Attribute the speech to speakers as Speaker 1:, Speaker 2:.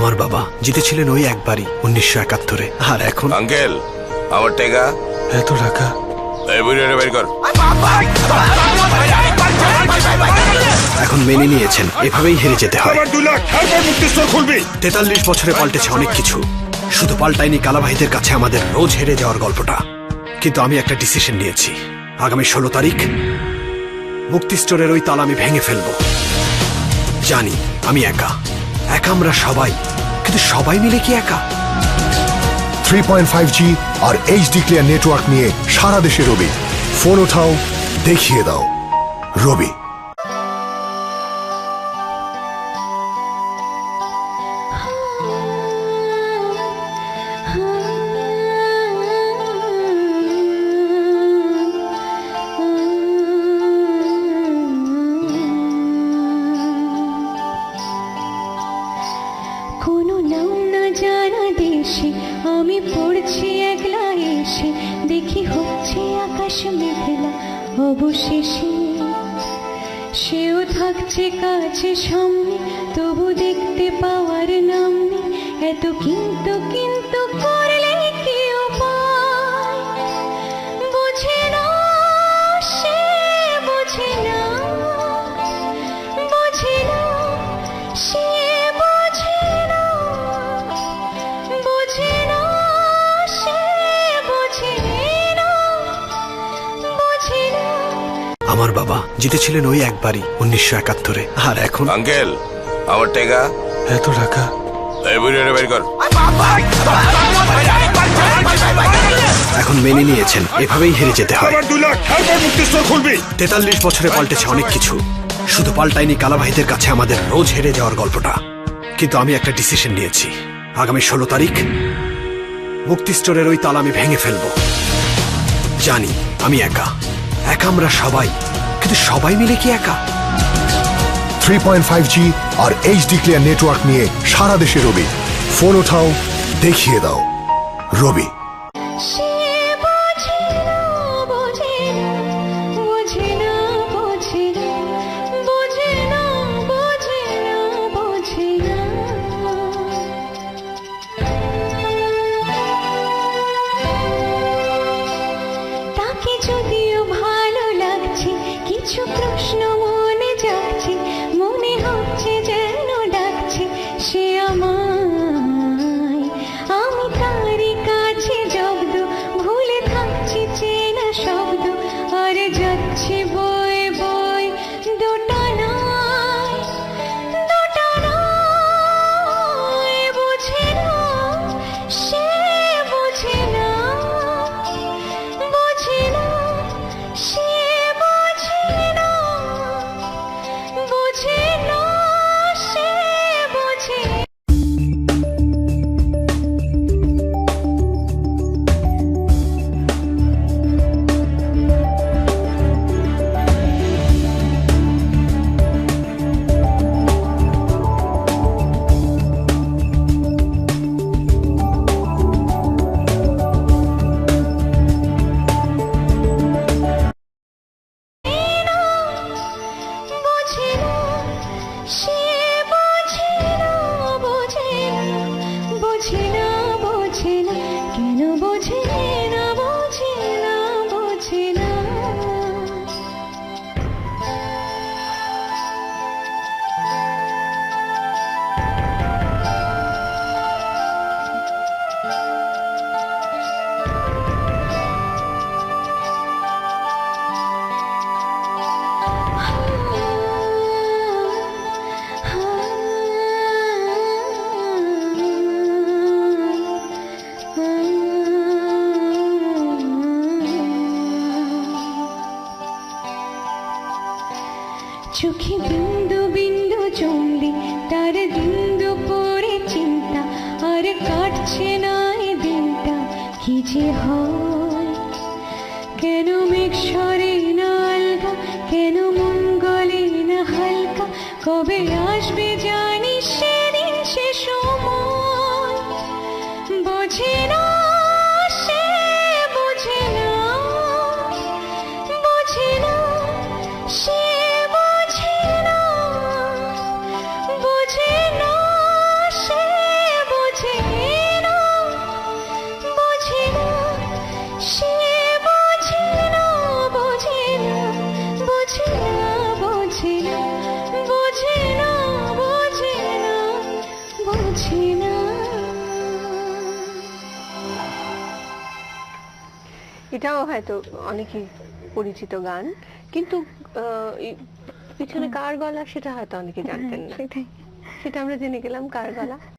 Speaker 1: আমার বাবা জিতেছিলেন ওই একবারই 1971-এ। আর এখন
Speaker 2: আঙ্কেল আমার টাকা
Speaker 1: এত টাকা
Speaker 2: বের কর।
Speaker 1: এখন মেনে নিয়েছেন, এভাবেই হেরে যেতে হয়। 43 বছরে পাল্টেছে অনেক কিছু, শুধু পাল্টায়নি কালাভাইদের কাছে আমাদের রোজ হেরে যাওয়ার গল্পটা। কিন্তু আমি একটা ডিসিশন নিয়েছি, আগামী 16 তারিখ মুক্তি স্টোরের ওই তালা আমি ভেঙে ফেলবো। জানি আমি একা আমরা সবাই, কিন্তু সবাই মিলে কি একা?
Speaker 3: 3.5G আর HD ক্লিয়ার নেটওয়ার্ক নিয়ে সারা দেশে রবি। ফোন উঠাও, দেখিয়ে দাও। রবি।
Speaker 4: কোনো নাম না জানা দেশে আমি পড়ছি একলা এসে, দেখি হচ্ছে আকাশ মেঘলা অবশেষে। সেও থাকছে কাছে সামনে, তবু দেখতে পাওয়ার নাম নেই। এত কিন্তু কিন্তু করলে কি উপায়? বোঝে না সে, বোঝে না, বোঝে না সে, বোঝে না, বোঝে না সে, বোঝে না, বোঝে না।
Speaker 1: আমার বাবা জিতেছিলেন ওই একবারই 1971-এ। আর এখন
Speaker 2: আঙ্কেল আমার টাকা
Speaker 1: এত টাকা
Speaker 2: বের কর।
Speaker 1: এখন মেনে নিয়েছেন, এভাবেই হেরে যেতে হয়। 43 বছরে পাল্টেছে অনেক কিছু, শুধু পাল্টায়নি কালাভাইদের কাছে আমাদের রোজ হেরে যাওয়ার গল্পটা। কিন্তু আমি একটা ডিসিশন নিয়েছি, আগামী 16 তারিখ মুক্তি স্টোরের ওই তালা আমি ভেঙে ফেলবো। জানি আমি একা আমরা সবাই, কিন্তু সবাই মিলে কি একা?
Speaker 3: 3.5G আর HD ক্লিয়ার নেটওয়ার্ক নিয়ে সারা দেশে রবি। ফোন উঠাও, দেখিয়ে দাও। রবি।
Speaker 4: সে বোঝে না, বোঝে না, বোঝে না, বোঝে না, বোঝে না, বোঝে না, বোঝে না। তাকে যদিও ভালো লাগছে, কিছু প্রশ্ন মনে যাচ্ছে, মনে হচ্ছে যেন ডাকছে সে আমায়। আমি তারই কাছে জব্দ, ভুলে থাকছি চেনা শব্দ, আর যাচ্ছি বয়ে বয়ে দোটানায়, দোটানায়। বোঝে না সে, বোঝে না, বোঝে না সে, বোঝে না, বোঝে না সে, বোঝে। বোঝে না সে, বোঝে না, বোঝে না, বোঝে না, বোঝে না, কেন বোঝে না, বোঝে না, বোঝে না। চোখে বিন্দু বিন্দু জমলে তার বিন্দু পড়ে চিন্তা, আর কাটছে না এই দিনটা কি যে হয়। কেন মেঘ সরে না আলগা, কেন মন গলে না হালকা, কবে আসবে জানি সেদিন সে সময়। বোঝে না সে, বোঝে না, বোঝে না সে, বোঝে না, বোঝে না সে,
Speaker 5: এটাও হয়তো অনেকই পরিচিত গান, কিন্তু এই পিছনে কার গলা সেটা হয়তো অনেকে জানতেন না।
Speaker 6: সেটাই।
Speaker 5: সেটা আমরা জেনে গেলাম কার গলা।